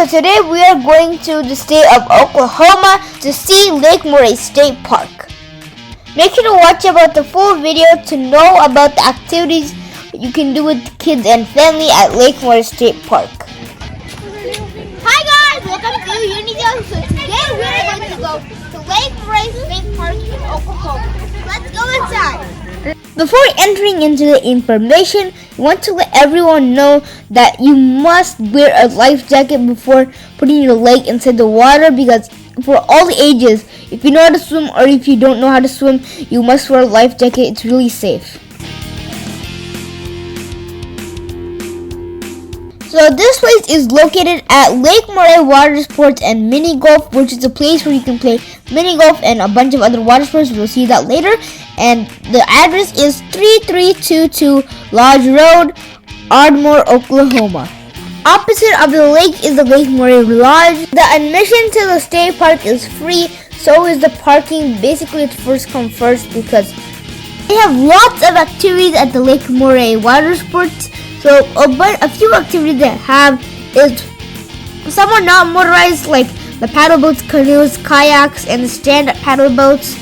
today we are going to the state of Oklahoma to see Lake Murray State Park. Make sure to watch about the full video to know about the activities you can do with kids and family at Lake Murray State Park. Hi guys, welcome to UNIJOU. So today we are going to go to Lake Murray State Park in Oklahoma. Let's go inside. Before entering into the information, I want to let everyone know that you must wear a life jacket before putting your leg inside the water, because for all ages, if you know how to swim or if you don't know how to swim, you must wear a life jacket. It's really safe. So this place is located at Lake Murray Water Sports and Mini Golf, which is a place where you can play mini golf and a bunch of other water sports. We'll see that later. And the address is 3322 Lodge Road, Ardmore, Oklahoma. Opposite of the lake is the Lake Murray Lodge. The admission to the state park is free, so is the parking. Basically, it's first come first because they have lots of activities at the Lake Murray Water Sports. So a few activities they have is some are not motorized, like the paddle boats, canoes, kayaks, and the stand-up paddle boats.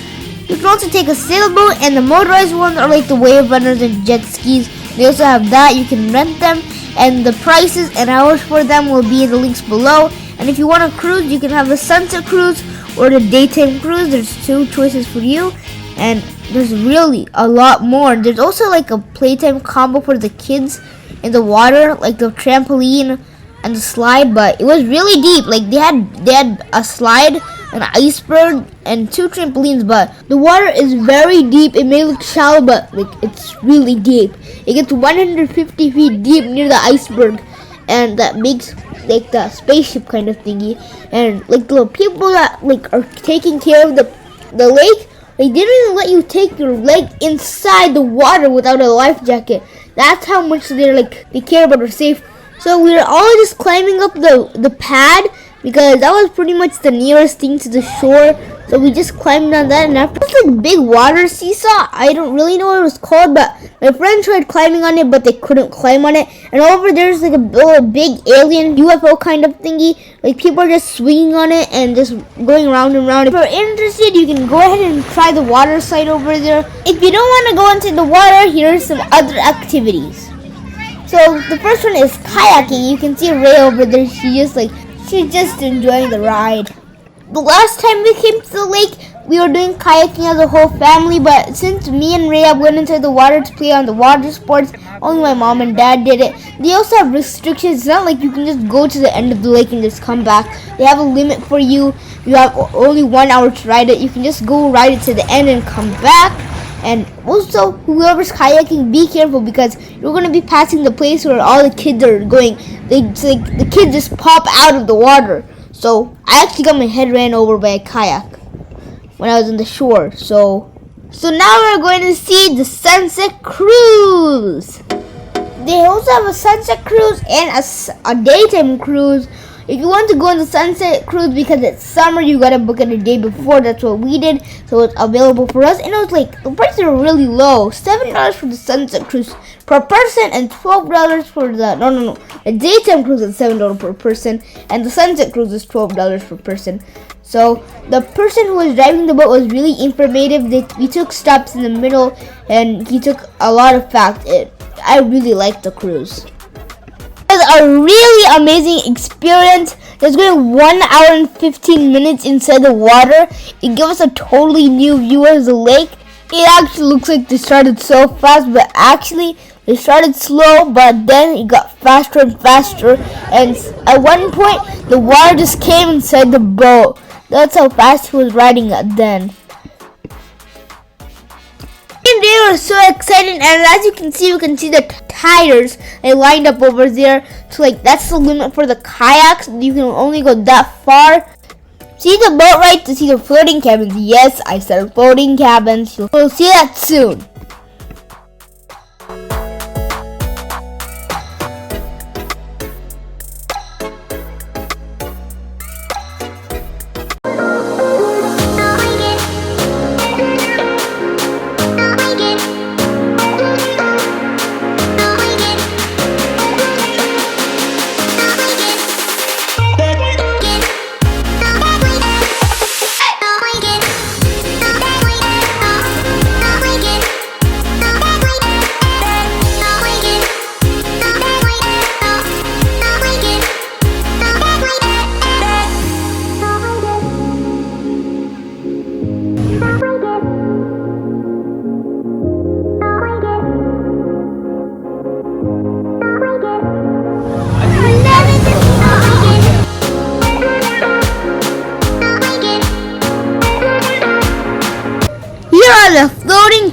You can also take a sailboat, and the motorized ones are like the wave runners and jet skis. They also have that. You can rent them, and the prices and hours for them will be in the links below. And if you want to cruise, you can have the sunset cruise or the daytime cruise. There's two choices for you, and there's really a lot more. There's also like a playtime combo for the kids in the water, like the trampoline and the slide, but it was really deep. Like they had a slide, an iceberg, and two trampolines, but the water is very deep. It may look shallow, but like it's really deep. It gets 150 feet deep near the iceberg, and that makes like the spaceship kind of thingy. And like the people that like are taking care of the lake, they didn't even let you take your leg inside the water without a life jacket. That's how much they care about our safety. So we were all just climbing up the pad, because that was pretty much the nearest thing to the shore. So we just climbed on that, and after this like big water seesaw, I don't really know what it was called, but my friend tried climbing on it, but they couldn't climb on it. And over there's like a big alien UFO kind of thingy. Like people are just swinging on it and just going round and round. If you're interested, you can go ahead and try the water slide over there. If you don't want to go into the water, here are some other activities. So the first one is kayaking. You can see Ray over there. She's just enjoying the ride. The last time we came to the lake, we were doing kayaking as a whole family, but since me and Rhea went into the water to play on the water sports, only my mom and dad did it. They also have restrictions. It's not like you can just go to the end of the lake and just come back. They have a limit for you. You have only 1 hour to ride it. You can just go ride it to the end and come back. And also, whoever's kayaking, be careful, because you're going to be passing the place where all the kids are going. The kids just pop out of the water. So I actually got my head ran over by a kayak when I was on the shore. So now we're going to see the sunset cruise. They also have a sunset cruise and a daytime cruise. If you want to go on the sunset cruise because it's summer, you gotta book it a day before. That's what we did. So it's available for us. And it was like, the prices are really low. $7 for the sunset cruise per person and $12 for the, the daytime cruise is $7 per person. And the sunset cruise is $12 per person. So the person who was driving the boat was really informative. We took stops in the middle and he took a lot of facts. I really liked the cruise. It was a really amazing experience. Just going 1 hour and 15 minutes inside the water. It gave us a totally new view of the lake. It actually looks like they started so fast, but actually they started slow, but then it got faster and faster. And at one point, the water just came inside the boat. That's how fast he was riding it then. And they were so excited, and as you can see the tires they lined up over there. So like that's the limit for the kayaks. You can only go that far. See the boat ride to see the floating cabins. Yes, I said floating cabins. We'll see that soon.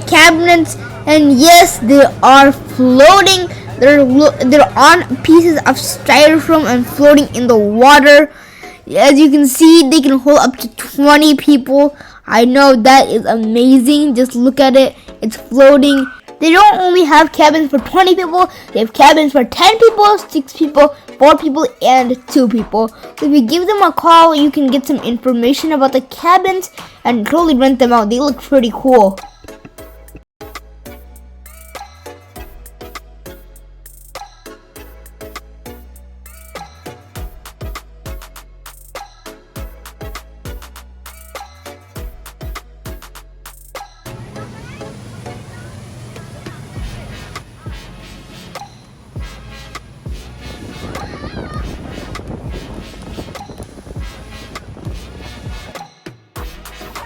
cabinets, and yes, they are floating. They're on pieces of styrofoam and floating in the water. As you can see, they can hold up to 20 people. I know, that is amazing. Just look at it. It's floating. They don't only have cabins for 20 people. They have cabins for 10 people, 6 people, 4 people, and 2 people. So if you give them a call, you can get some information about the cabins and totally rent them out. They look pretty cool.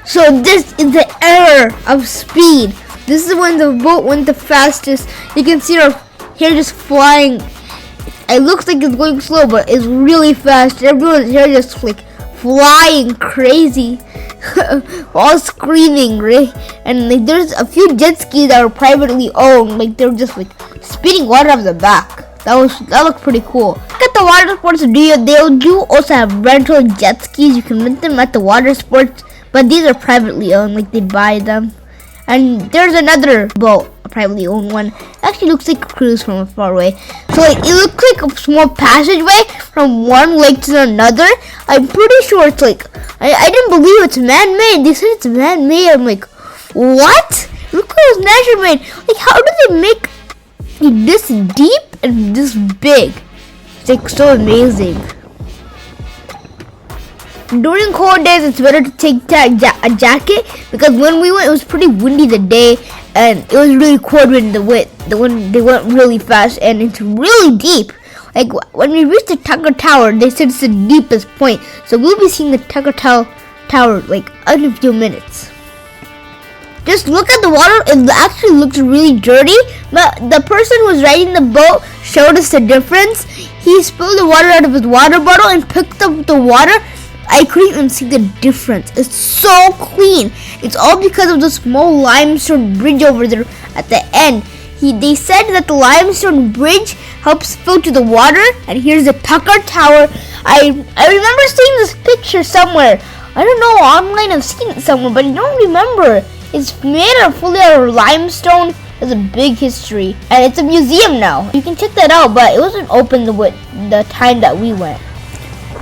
So this is the error of speed. This is when the boat went the fastest. You can see our hair just flying. It looks like it's going slow, but it's really fast. Everyone's hair just like flying crazy, all screaming, right? And like there's a few jet skis that are privately owned. Like they're just like spitting water out of the back. That looked pretty cool. Look at the water sports. They do also have rental jet skis. You can rent them at the water sports. But these are privately owned, like they buy them. And there's another boat, a privately owned one. It actually looks like a cruise from far away. So like it looks like a small passageway from one lake to another. I'm pretty sure it's like, I didn't believe it's man-made. They said it's man-made. I'm like, what? Look at this measurement. Like how do they make it this deep and this big? It's like so amazing. During cold days, it's better to take a jacket because when we went, it was pretty windy the day, and it was really cold when they went really fast, and it's really deep. Like when we reached the Tucker Tower, they said it's the deepest point, so we'll be seeing the Tucker Tower like in a few minutes. Just look at the water. It actually looks really dirty, but the person who was riding the boat showed us the difference. He spilled the water out of his water bottle and picked up the water. I couldn't even see the difference. It's so clean. It's all because of the small limestone bridge over there at the end. They said that the limestone bridge helps filter the water. And here's the Tucker Tower. I remember seeing this picture somewhere. I don't know, online I've seen it somewhere, but I don't remember. It's made fully out of limestone. It's a big history. And it's a museum now. You can check that out, but it wasn't open the time that we went.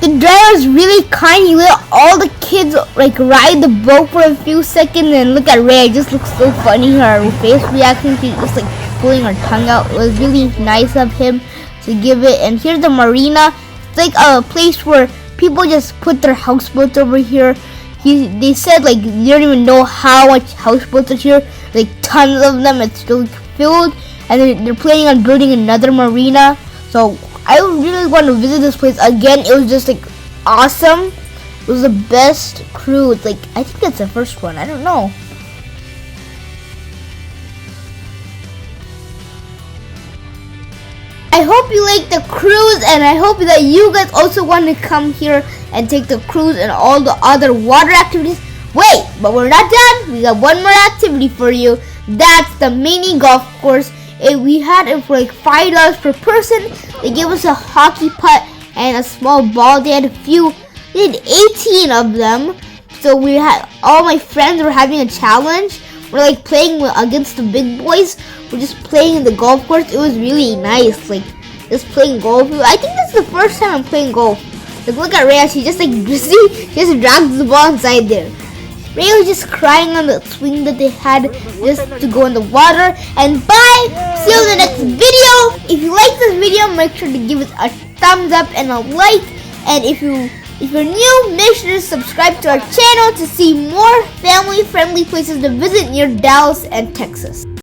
The driver was really kind. He let all the kids like ride the boat for a few seconds, and look at Ray. It just looks so funny. Her face reaction, she's just like pulling her tongue out. It was really nice of him to give it. And here's the marina. It's like a place where people just put their houseboats over here. They said like they don't even know how much houseboats are here. Like tons of them. It's still filled, and they're planning on building another marina. So I really want to visit this place again. It was just like awesome. It was the best cruise. Like I think that's the first one. I don't know. I hope you like the cruise, and I hope that you guys also want to come here and take the cruise and all the other water activities. Wait, but we're not done. We got one more activity for you. That's the mini golf course. We had it for like $5 per person. They gave us a hockey putt and a small ball. They had 18 of them. So we had, all my friends were having a challenge. We're like playing against the big boys. We're just playing in the golf course. It was really nice, like just playing golf. I think this is the first time I'm playing golf. Like look at Rhea, she just like busy, just drags the ball inside there. Rhea was just crying on the swing that they had just to go in the water. And bye! See you in the next video. If you like this video, make sure to give it a thumbs up and a like. And if you're new, make sure to subscribe to our channel to see more family-friendly places to visit near Dallas and Texas.